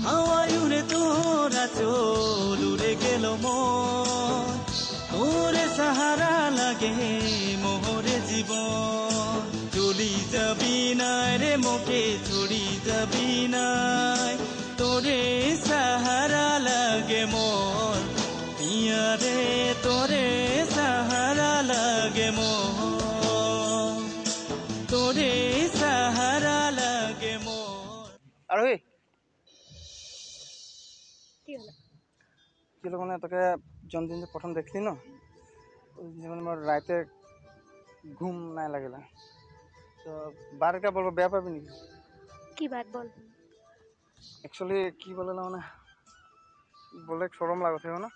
হাওয়ায় উড়ে তোরা চল উড়ে গেল মন তোরে সাহারা লাগে মোহরে জীবন চলি যাবি নাই রে মোকে ছড়ি যাবি নাই তোরে সাহারা লাগে মোর পিয়া রে তোরে সাহারা লাগে মোর তোরে সাহারা লাগে মোর আরোহী কি হলো কি হলো মানে তোকে জন্মদিন যে প্রথম দেখলি না মানে মোর রাতে ঘুম নাই লাগিলা তো বারটা বলবো বেয়া পাবি নাকি কি বাত বল একচুয়ালি কি বলে না মানে বলে সরম লাগছে না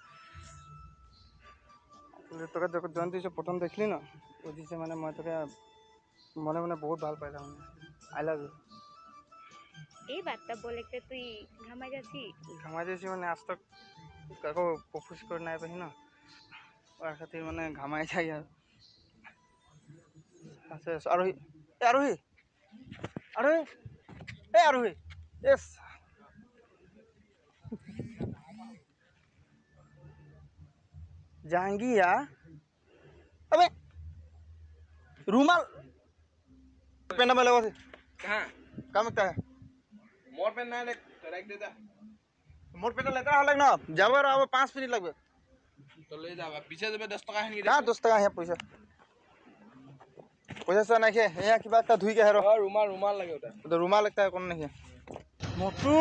তোকে যখন জয়ন্তী যে প্রথম দেখলি না ওই দিছে মানে মই তোকে মনে মনে বহুত ভাল পাইলাম আই লাভ ইউ এই বাতটা বলে কে তুই ঘামাই যাচ্ছিস ঘামাই দিয়েছি মানে আজ তক কাকো প্রপোজ করে নাই পাই না ওর খাতির মানে ঘামাই যাই আর আচ্ছা আরোহী আরোহী আরোহী আরোহী এস জাহাঙ্গীয়া अबे रूमाल पेन में लगा कहाँ काम क्या है मोर पेन ना ले रख देता मोर पेन लेता है लगना जाबो अब 5 मिनट लगबे तो ले जा पीछे से 10 टका है नहीं कहां 10 टका है पैसा पैसा से नहीं है यहां की बात का धुई के है रुमाल रुमाल लगे होता तो रूमाल लगता है कौन नहीं है मोटू